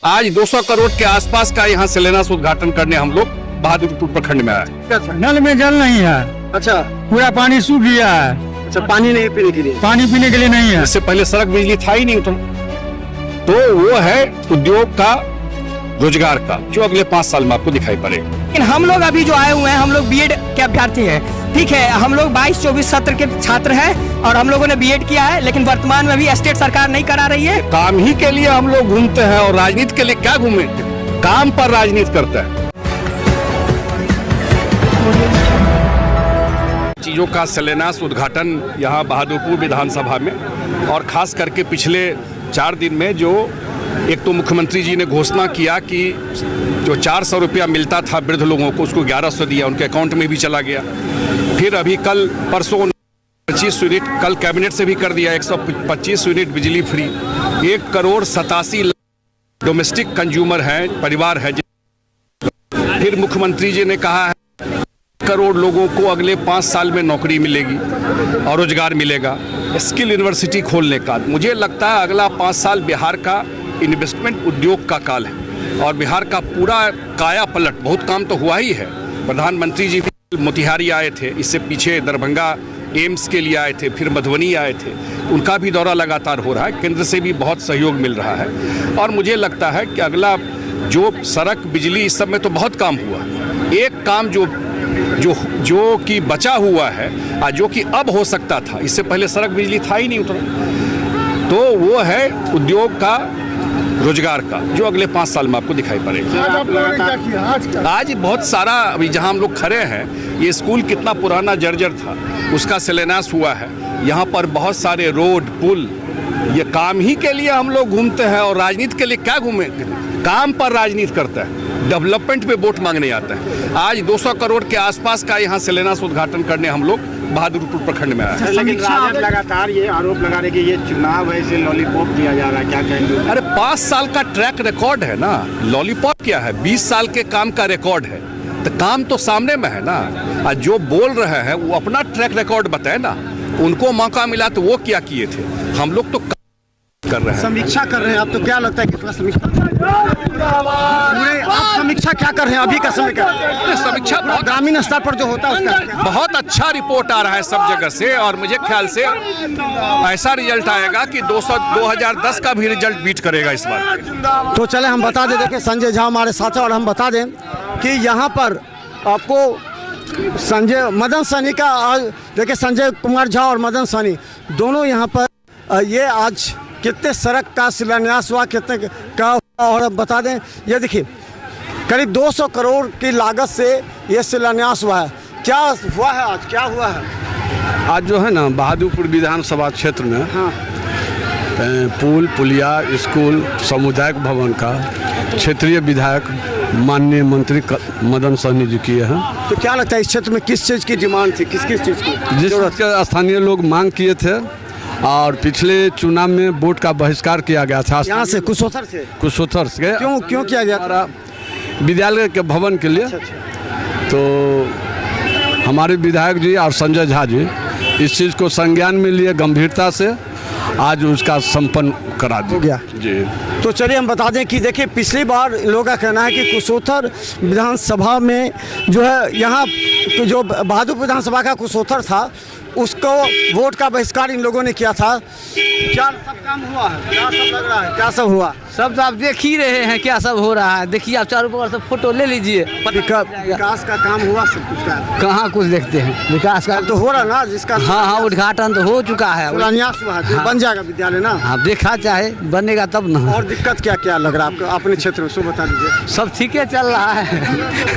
आज 200 करोड़ के आसपास का यहाँ शिलान्यास उद्घाटन करने हम लोग बहादुरपुर प्रखंड में आए। नल में जल नहीं है। अच्छा, पूरा पानी सूख गया है। अच्छा, पानी नहीं पीने के लिए, पानी पीने के लिए नहीं है। इससे पहले सड़क बिजली था ही नहीं तो वो है उद्योग का, रोजगार का, जो अगले 5 साल में आपको दिखाई पड़ेगा। लेकिन हम लोग अभी जो आए हुए हैं, हम लोग बीएड के अभ्यर्थी हैं, ठीक है। हम लोग 22-24 सत्र के छात्र हैं और हम लोगों ने बीएड किया है, लेकिन वर्तमान में अभी स्टेट सरकार नहीं करा रही है। काम ही के लिए हम लोग घूमते हैं और राजनीति के लिए क्या घूमे, काम पर राजनीति करते हैं। चीजों का शिलान्यास उद्घाटन यहाँ बहादुरपुर विधानसभा में, और खास करके पिछले 4 दिन में जो एक तो मुख्यमंत्री जी ने घोषणा किया कि जो 400 रुपया मिलता था वृद्ध लोगों को, उसको 1100 दिया, उनके अकाउंट में भी चला गया। फिर अभी कल परसों 25 यूनिट, कल कैबिनेट से भी कर दिया 125 यूनिट बिजली फ्री। 1,87,00,000 डोमेस्टिक कंज्यूमर हैं, परिवार है। फिर मुख्यमंत्री जी ने कहा है 1 करोड़ लोगों को अगले 5 साल में नौकरी मिलेगी और रोजगार मिलेगा, स्किल यूनिवर्सिटी खोलने का। मुझे लगता है अगला 5 साल बिहार का इन्वेस्टमेंट उद्योग का काल है और बिहार का पूरा काया पलट, बहुत काम तो हुआ ही है। प्रधानमंत्री जी भी मोतिहारी आए थे, इससे पीछे दरभंगा एम्स के लिए आए थे, फिर मधुबनी आए थे, उनका भी दौरा लगातार हो रहा है। केंद्र से भी बहुत सहयोग मिल रहा है और मुझे लगता है कि अगला जो सड़क, बिजली, इस सब में तो बहुत काम हुआ। एक काम जो कि बचा हुआ है और जो कि अब हो सकता था, इससे पहले सड़क बिजली था ही नहीं उतना, तो वो है उद्योग का, रोजगार का, जो अगले 5 साल में आपको दिखाई पड़ेगा। आज बहुत सारा, अभी जहां हम लोग खड़े हैं, ये स्कूल कितना पुराना जर्जर था, उसका शिलान्यास हुआ है। यहाँ पर बहुत सारे रोड, पुल, ये काम ही के लिए हम लोग घूमते हैं और राजनीति के लिए क्या घूमे, काम पर राजनीति करते हैं, डेवलपमेंट पे वोट मांगने आते हैं। आज 200 करोड़ के आसपास का यहाँ शिलान्यास उद्घाटन करने हम लोग बहादुरपुर प्रखंड में आए। लेकिन राजद लगातार ये आरोप लगा रहे कि ये चुनाव है, इसे लॉलीपॉप दिया जा रहा है, क्या कहेंगे? अरे 5 साल का ट्रैक रिकॉर्ड है ना, लॉलीपॉप क्या है, 20 साल के काम का रिकॉर्ड है, तो काम तो सामने में है ना। और जो बोल रहे हैं वो अपना ट्रैक रिकॉर्ड बताए ना, उनको मौका मिला तो वो क्या किए थे, हम लोग तो कर रहे हैं, समीक्षा कर रहे हैं। आप तो क्या लगता है कितना समीक्षा पूरे, आप समीक्षा क्या कर रहे हैं अभी का समय का? समीक्षा ग्रामीण स्तर पर जो होता है उसका बहुत अच्छा रिपोर्ट आ रहा है सब जगह से, और मुझे ख्याल से ऐसा रिजल्ट आएगा कि 2010 का भी रिजल्ट बीट करेगा इस बार। तो चले हम बता दें, देखिए संजय झा हमारे साथ है, और हम बता दें कि यहाँ पर आपको मदन सहनी का, देखिए संजय कुमार झा और मदन सहनी दोनों यहाँ पर ये आज कितने सड़क का शिलान्यास हुआ, कितने का, और अब बता दें ये देखिए करीब 200 करोड़ की लागत से ये शिलान्यास हुआ है। क्या हुआ है आज, क्या हुआ है आज? जो है ना बहादुरपुर विधानसभा क्षेत्र में, हाँ, पुल, पुलिया, स्कूल, सामुदायिक भवन का क्षेत्रीय विधायक माननीय मंत्री मदन सहनी जी किए हैं। तो क्या लगता है इस क्षेत्र में किस चीज़ की डिमांड थी, किस चीज़ की? जिस के स्थानीय लोग मांग किए थे और पिछले चुनाव में वोट का बहिष्कार किया गया था यहाँ से कुशोथर से क्यों किया गया? विद्यालय के भवन के लिए। तो हमारे विधायक जी और संजय झा जी इस चीज़ को संज्ञान में लिए गंभीरता से आज उसका संपन्न करा दिया जी। तो चलिए हम बता दें कि देखिए पिछली बार लोगों का कहना है कि कुशोथर विधानसभा में जो है, यहाँ जो बहादुरपुर विधानसभा का कुशोथर था उसको वोट का बहिष्कार इन लोगों ने किया था। क्या सब काम हुआ है, क्या सब लग रहा है, क्या सब हुआ? सब तो आप देख ही रहे हैं क्या सब हो रहा है। देखिए आप चारों पर सब फोटो ले लीजिए, विकास का काम हुआ सब कुछ का? कहाँ कुछ देखते हैं, विकास का तो हो रहा ना, जिसका हाँ उद्घाटन तो हो चुका है, शिलान्यास हुआ है, बन जाएगा विद्यालय ना। आप देखा चाहे बनेगा तब ना। और दिक्कत क्या क्या लग रहा है आपको अपने क्षेत्र में, सो बता दीजिए। सब ठीक है चल रहा है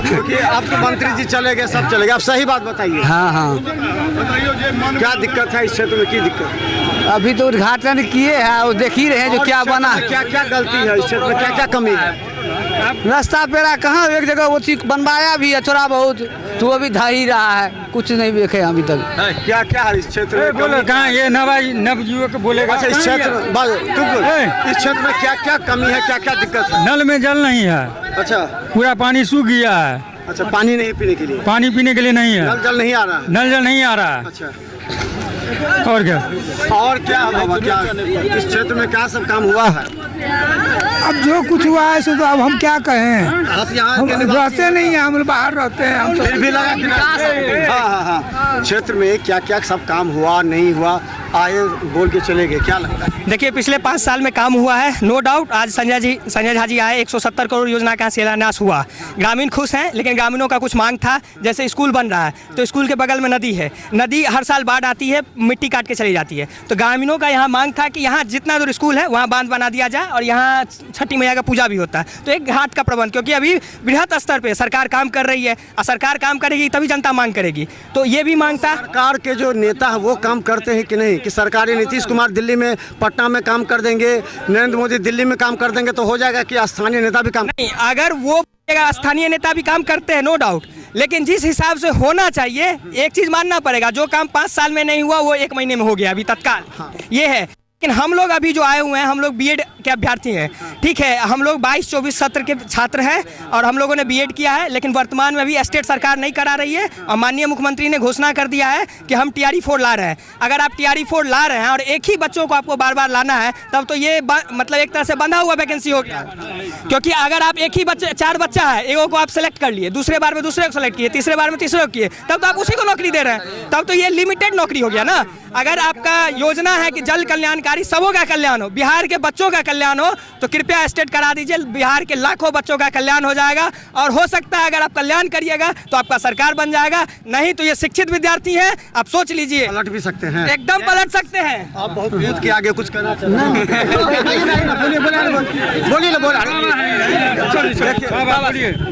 क्योंकि आप तो मंत्री जी चले गए, सब चले गए, आप सही बात बताइए। हाँ क्या दिक्कत है इस क्षेत्र में, की दिक्कत? अभी तो उद्घाटन किए हैं और देख ही रहे हैं जो क्या बना है। क्या क्या गलती है इस क्षेत्र में, क्या क्या कमी है? रास्ता पेड़ा कहाँ, एक जगह वो चीज बनवाया भी है थोड़ा बहुत, तो वो भी धा ही रहा है, कुछ नहीं देखे अभी तक। क्या क्या है इस क्षेत्र में? बोलो कहाँ, ये नवयुवक बोलेगा। अच्छा, इस क्षेत्र में इस क्षेत्र में क्या क्या कमी है, क्या क्या दिक्कत है? नल में जल नहीं है। अच्छा, पूरा पानी सूख गया है। अच्छा, पानी नहीं पीने के लिए, पानी पीने के लिए नहीं है, नल जल नहीं आ रहा है, नल जल नहीं आ रहा है। अच्छा, और क्या और क्या बाबा, क्या इस क्षेत्र में क्या सब काम हुआ है? अब जो कुछ हुआ है सो तो अब हम क्या कहें। आप यहाँ हम के निवासी रहते नहीं हैं, हम बाहर रहते हैं। हम फिर भी लगा कि हाँ क्षेत्र में क्या क्या सब काम हुआ नहीं हुआ आए बोल के चले गए, क्या लगता है? देखिए पिछले 5 साल में काम हुआ है, नो डाउट। आज संजय झा जी आए, 170 करोड़ योजना का शिलान्यास हुआ। ग्रामीण खुश हैं, लेकिन ग्रामीणों का कुछ मांग था, जैसे स्कूल बन रहा है तो स्कूल के बगल में नदी है, नदी हर साल बाढ़ आती है, मिट्टी काट के चली जाती है, तो ग्रामीणों का यहाँ मांग था कि यहाँ जितना दूर स्कूल है वहाँ बांध बना दिया जाए और यहाँ छठी मैया का पूजा भी होता है। तो एक घाट का प्रबंध, क्योंकि अभी बृहत स्तर पर सरकार काम कर रही है और सरकार काम करेगी तभी जनता मांग करेगी, तो ये भी मांग था। सरकार के जो नेता है वो काम करते हैं कि नहीं, कि सरकारी नीतीश कुमार दिल्ली में पटना में काम कर देंगे, नरेंद्र मोदी दिल्ली में काम कर देंगे तो हो जाएगा कि स्थानीय नेता भी काम नहीं, अगर वो स्थानीय नेता भी काम करते हैं नो डाउट, लेकिन जिस हिसाब से होना चाहिए एक चीज मानना पड़ेगा, जो काम 5 साल में नहीं हुआ वो 1 महीने में हो गया अभी तत्काल, ये है। लेकिन हम लोग अभी जो आए हुए हैं, हम लोग बीएड के अभ्यर्थी हैं, ठीक है, हम लोग 22-24 सत्र के छात्र हैं और हम लोगों ने बीएड किया है, लेकिन वर्तमान में अभी स्टेट सरकार नहीं करा रही है और माननीय मुख्यमंत्री ने घोषणा कर दिया है कि हम TRE 4 ला रहे हैं। अगर आप TRE 4 ला रहे हैं और एक ही बच्चों को आपको बार बार लाना है, तब तो ये मतलब एक तरह से बंधा हुआ वैकेंसी हो गया, क्योंकि अगर आप एक ही बच्चे 4 बच्चा है, एगो को आप सेलेक्ट कर लिए, दूसरे बार में दूसरे को सेलेक्ट किए, तीसरे बार में तीसरे को किए, तब तो आप उसी को नौकरी दे रहे हैं, तब तो ये लिमिटेड नौकरी हो गया ना। अगर आपका योजना है कि जल कल्याणकारी सबों का कल्याण हो, बिहार के बच्चों का कल्याण हो, तो कृपया स्टेट करा दीजिए, बिहार के लाखों बच्चों का कल्याण हो जाएगा। और हो सकता है अगर आप कल्याण करिएगा तो आपका सरकार बन जाएगा, नहीं तो ये शिक्षित विद्यार्थी हैं, आप सोच लीजिए, पलट भी सकते हैं, एकदम पलट सकते हैं। आप बहुत विरोध के आगे कुछ कहना चाहते हैं?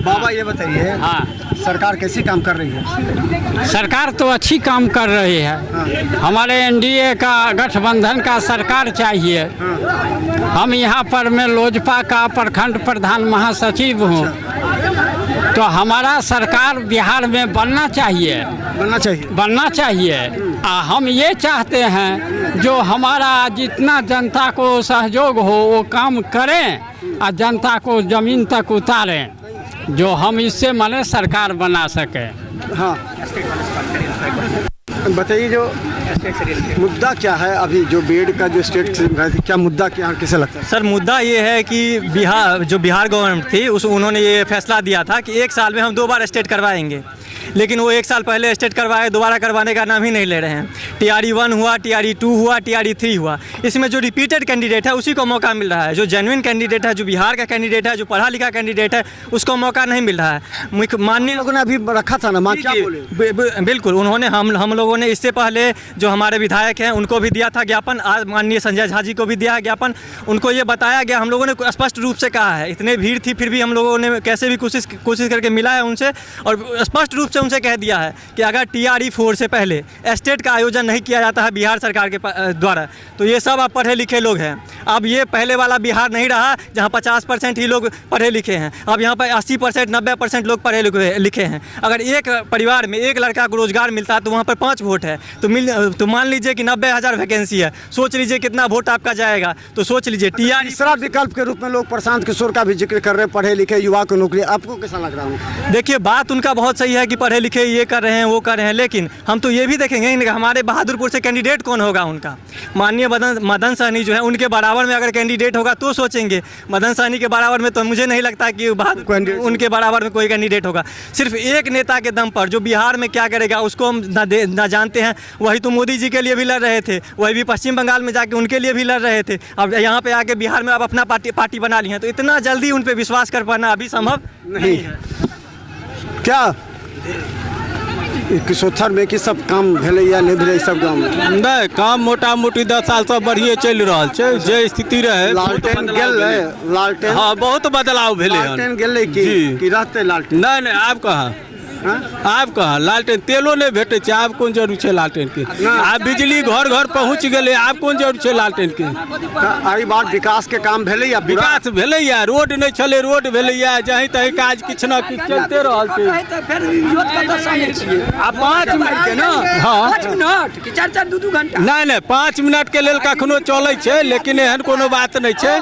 बाबा ये बताइए, हाँ सरकार कैसी काम कर रही है? सरकार तो अच्छी काम कर रही है, हमारे एनडीए का गठबंधन का सरकार चाहिए। हम यहाँ पर मैं लोजपा का प्रखंड प्रधान महासचिव हूँ, तो हमारा सरकार बिहार में बनना चाहिए, बनना चाहिए। हम ये चाहते हैं जो हमारा जितना जनता को सहयोग हो वो काम करें और जनता को ज़मीन तक उतारें, जो हम इससे माने सरकार बना सकें। हाँ बताइए, जो मुद्दा क्या है अभी जो बीएड का जो स्टेट क्या मुद्दा क्या किसे लगता है? सर मुद्दा ये है कि बिहार गवर्नमेंट थी उन्होंने ये फैसला दिया था कि 1 साल में हम 2 बार स्टेट करवाएंगे, लेकिन वो 1 साल पहले स्टेट करवाए, दोबारा करवाने का नाम ही नहीं ले रहे हैं। TRE 1 हुआ, TRE 2 हुआ, TRE 3 हुआ, इसमें जो रिपीटेड कैंडिडेट है उसी को मौका मिल रहा है, जो जेन्युइन कैंडिडेट है, जो बिहार का कैंडिडेट है, जो पढ़ा लिखा कैंडिडेट है, उसको मौका नहीं मिल रहा है। माननीय लोगों ने अभी रखा था ना, क्या बोले? बिल्कुल, उन्होंने हम लोगों ने इससे पहले जो हमारे विधायक हैं उनको भी दिया था ज्ञापन, आज माननीय संजय झा जी को भी दिया है ज्ञापन, उनको ये बताया गया, हम लोगों ने स्पष्ट रूप से कहा है, इतने भीड़ थी फिर भी हम लोगों ने कैसे भी कोशिश करके मिला है उनसे और स्पष्ट रूप से उनसे कह दिया है कि अगर TRE 4 से पहले स्टेट का आयोजन नहीं किया जाता है बिहार सरकार के द्वारा, तो ये सब आप पढ़े लिखे लोग हैं। अब ये पहले वाला बिहार नहीं रहा जहाँ 50% ही लोग पढ़े लिखे हैं, अब यहाँ पर 80% 90% लोग पढ़े लिखे हैं। अगर एक परिवार में एक लड़का को रोजगार मिलता है तो वहाँ पर 5 वोट है, तो मान लीजिए कि 90,000 वैकेंसी है, सोच लीजिए कितना वोट आपका जाएगा, तो सोच लीजिए। तीसरा विकल्प के रूप में लोग प्रशांत किशोर का भी जिक्र कर रहे हैं, पढ़े लिखे युवा को नौकरी, आपको कैसा लग रहा है? देखिए बात उनका बहुत सही है कि पढ़े लिखे ये कर रहे हैं वो कर रहे हैं, लेकिन हम तो ये भी देखेंगे कि हमारे बहादुरपुर से कैंडिडेट कौन होगा उनका। माननीय मदन सहनी जो है उनके बराबर में अगर कैंडिडेट होगा तो सोचेंगे, मदन सहनी के बराबर में तो मुझे नहीं लगता कि उनके बराबर में कोई कैंडिडेट होगा। सिर्फ एक नेता के दम पर जो बिहार में क्या करेगा उसको हम ना जानते हैं, वही तो मोदी जी के लिए भी लड़ रहे थे, वही भी पश्चिम बंगाल में जाके उनके लिए भी लड़ रहे थे, अब यहाँ पे आके बिहार में अब अपना पार्टी बना ली है, तो इतना जल्दी उन पर विश्वास कर पाना अभी संभव नहीं है। क्या किशोथर में कि सब काम भेले या नहीं भेले सब गाँव में? नहीं, काम मोटा मोटी 10 साल से बढ़िए चल रहा है, जे स्थिति रहे लालटेन गेल है, लालटेन हाँ बहुत बदलाव भेले हैं। लालटेन गेल कि रहते लालटेन? नहीं आब कहाँ, आब कहाँ लालटेन तेलो नहीं भेटे छै, आब कौन जरूर छै लालटेन के? आब बिजली घर घर पहुँच गए, आब कौन जरूर छै लालटेन के? एहि बार विकास के काम भेले या? विकास भेले या, रोड नहीं चले, रोड भेले या, जहीं तहीं काज किछु न किछु चलते रहल छै। आ 5 मिनट के ना, हाँ 5 मिनट कि 4-4 2-2 घंटा नहीं 5 मिनट के लेल कखनो चलै छै, लेकिन एहन कोनो बात नहीं छै,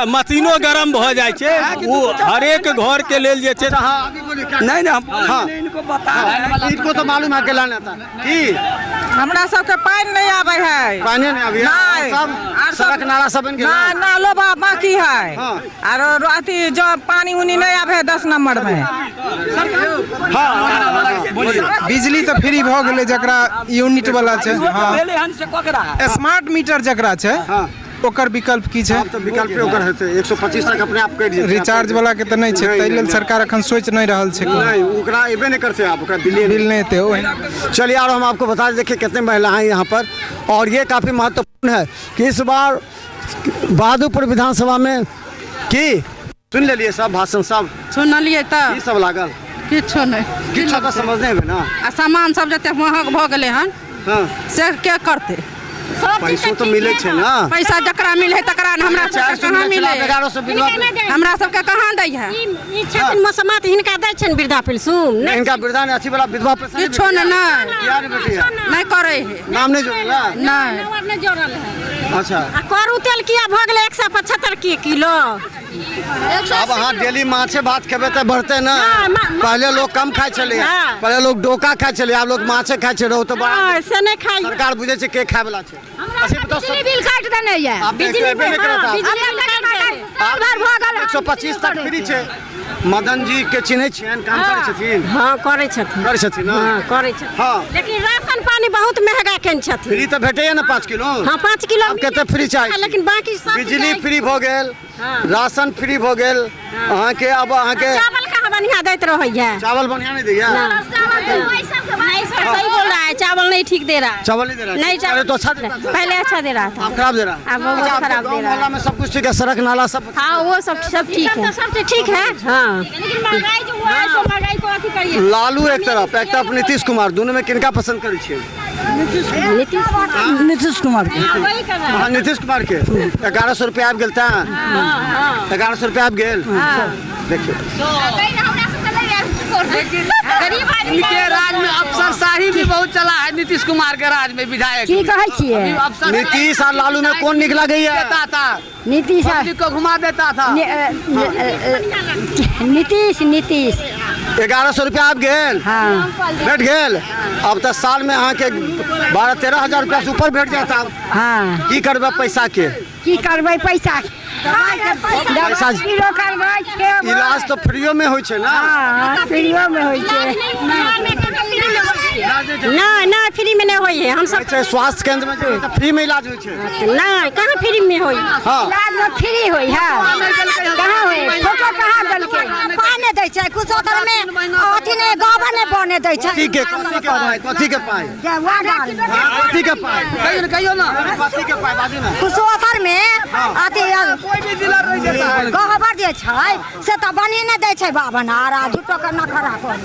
मशीनो गरम भ जाइ छै, वो हरेक घर के लेल जे छै। नहीं इनको बता इनको तो मालूम है केला नेता की हमरा सबके पानी नहीं आवे है पानी नहीं अभी नहीं। सब सड़क नाला सब बन गया ना नालो बाकी है हाँ। और अथी जो पानी उनी नहीं आवे है 10 नंबर में। बिजली तो फ्री भ गेलै जकरा यूनिट वाला छै स्मार्ट मीटर जकरा छै ओकर विकल्प की छै तो विकल्प पे ओकर हेतै 125 तक अपने आप कटि जेतै रिचार्ज वाला के तो नहीं छै ताहि लेल सरकार अखन सोच नहीं रहल छै नहीं ओकरा एबे नहीं करते आप ओकरा बिल नहीं थे चलिए और हम आपको बता दें देखिए कितने महिला हैं यहाँ पर और ये काफ़ी महत्वपूर्ण है कि इस बार बहादुरपुर विधानसभा में की सुन ले सब भाषण सब सुनलिए तो की सब लागल किछो नहीं किछो तो समझ नहीं ना आ सामान सब जते महग भ गेले हन हाँ से क्या करते पैसो तो मिले छे ना पैसा जकरा मिले तकरा न हमरा सबके कहाँ मिले 1100 विधवा हमरा सबके कहाँ दै है ई छथिन मसमात हिनका दै छन वृद्धा पेंशन इनका वृद्धा ने अच्छी वाला विधवा पेंशन किछो नहीं यार बेटी नहीं करे है नाम नहीं जोड़ला नहीं नहीं जोड़ल है अच्छा आ करू तेल किया भ गेलै 175 के किलो अब हाँ डेली माछे भात खेबे तो बढ़ते ना पहले लोग कम खाए चले पहले लोग डोका खाए चले अब लोग माछे खाए चले हो तो बड़ा से नहीं खाई सरकार बुझे छे के खाए वाला छे बिजली बिल काट देने है बिजली बिल बिजली साल भर भ गेल 125 तक फ्री छे मदन जी के चिन्हे छियन काम करे छथिन हां करे छथिन ना हां करे छथिन हां लेकिन राशन पानी बहुत महंगा केन छथिन फ्री तो भेटे है ना 5 किलो हां 5 किलो अब केते फ्री चाहिए लेकिन बाकी सब बिजली फ्री भ गेल राशन फ्री भ गेल अहाँ के अब अहाँ के चावल कहाँ बढ़िया देते रहिए चावल बढ़िया नहीं दिया नहीं सर सही बोल रहा है चावल नहीं ठीक दे रहा है चावल नहीं दे रहा नहीं चावल तो अच्छा दे रहा पहले अच्छा दे रहा था अब खराब दे रहा है अब बहुत खराब दे रहा मोहल्ला है में सब कुछ ठीक है सड़क नाला सब हाँ वो सब ठीक है सब ठीक है हाँ लेकिन महंगाई जो हुआ है सो महंगाई को अथी करिए लालू एक तरफ नीतीश कुमार दोनों में किनका पसंद करे छियै नीतीश कुमार के वही कर रहा है हाँ नीतीश कुमार के 1100 रुपया आबि गेल 1100 रुपया आबि गेल देखिए गरीब आदमी के राज में अफसरशाही भी बहुत चला है नीतीश कुमार के राज में विधायक की कहै छियै नीतीश और लालू में कौन निकला गई है देता था नीतीश पब्लिक को घुमा देता था नीतीश 1100 रुपया आबि गेल हाँ भेट गेल अब तो साल में अहाँ के 12-13 हजार रुपया से ऊपर भेट जाता हाँ की करबे पैसा के की करबै पैसा पैसा किलो करबै इलाज तो फ्रीओ में होइ छै ना हाँ फ्रीओ में होइ छै नहीं फ्री में नहीं होइ है हम सब स्वास्थ्य केंद्र में जो फ्री में इलाज होइ छै नहीं कहाँ फ्री में होइ हाँ इलाज में फ्री होइ है कहाँ होइ फोटो कहाँ देलकै पानी दै छै कुछ ओकर में अथी ने गोबर ने बने दै छै कथी के पाई कथी के पाई कहियो ना कथी के पाई बाजू ना कुछ ओकर में अथी गोबर जे छै से तो बनी ने दै छै बाबनारा झूठो के न खरा कर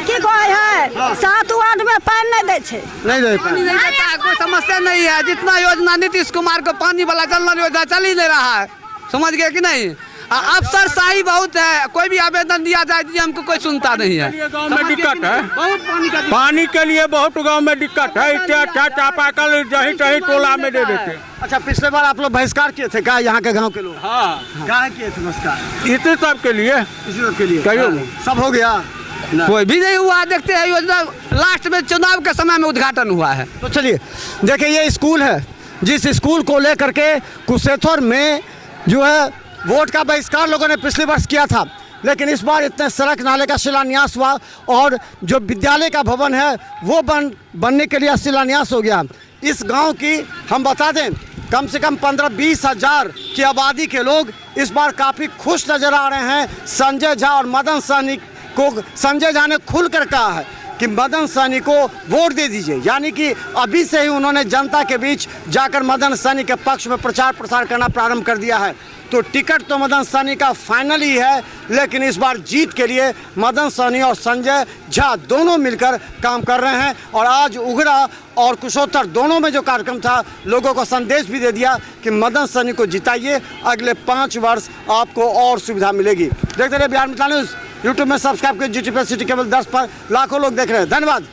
की कहै है 7 वार्ड में पानी नहीं दै छै नहीं दे पाई नहीं देता है, कोई समस्या नहीं है। जितना योजना नीतीश कुमार को पानी वाला जल नल योजना चल ही नहीं रहा है, समझ गए कि नहीं। अफसरशाही बहुत है, कोई भी आवेदन दिया जाए तो हमको कोई सुनता नहीं है। गाँव में दिक्कत है, बहुत पानी के लिए बहुत गांव में दिक्कत है। इतना अच्छा चापाकल जहीं तहीं टोला में दे देते। अच्छा, पिछले बार आप लोग बहिष्कार किए थे क्या यहाँ के गांव के लोग? हाँ, क्या किए थे बहिष्कार? इसी सब के लिए, इसी सब के लिए कहियो सब हो गया, कोई भी नहीं हुआ। देखते हैं योजना लास्ट में चुनाव के समय में उद्घाटन हुआ है। तो चलिए देखिए, ये स्कूल है, जिस स्कूल को लेकर के कुशेश्वर में जो है वोट का बहिष्कार लोगों ने पिछले वर्ष किया था, लेकिन इस बार इतने सड़क नाले का शिलान्यास हुआ और जो विद्यालय का भवन है वो बनने के लिए शिलान्यास हो गया। इस गांव की हम बता दें कम से कम 15-20 हज़ार की आबादी के लोग इस बार काफ़ी खुश नज़र आ रहे हैं। संजय झा और मदन सहनी को संजय झा ने खुल कर कहा है कि मदन सहनी को वोट दे दीजिए, यानी कि अभी से ही उन्होंने जनता के बीच जाकर मदन सहनी के पक्ष में प्रचार प्रसार करना प्रारंभ कर दिया है। तो टिकट तो मदन सहनी का फाइनल ही है, लेकिन इस बार जीत के लिए मदन सहनी और संजय झा दोनों मिलकर काम कर रहे हैं। और आज उगरा और कुशोत्तर दोनों में जो कार्यक्रम था, लोगों को संदेश भी दे दिया कि मदन सहनी को जिताइए, अगले 5 वर्ष आपको और सुविधा मिलेगी। देखते रहिए बिहार मिथिला न्यूज़। यूट्यूब में सब्सक्राइब करिए, GT+ सिटी केबल 10 पर लाखों लोग देख रहे हैं। धन्यवाद।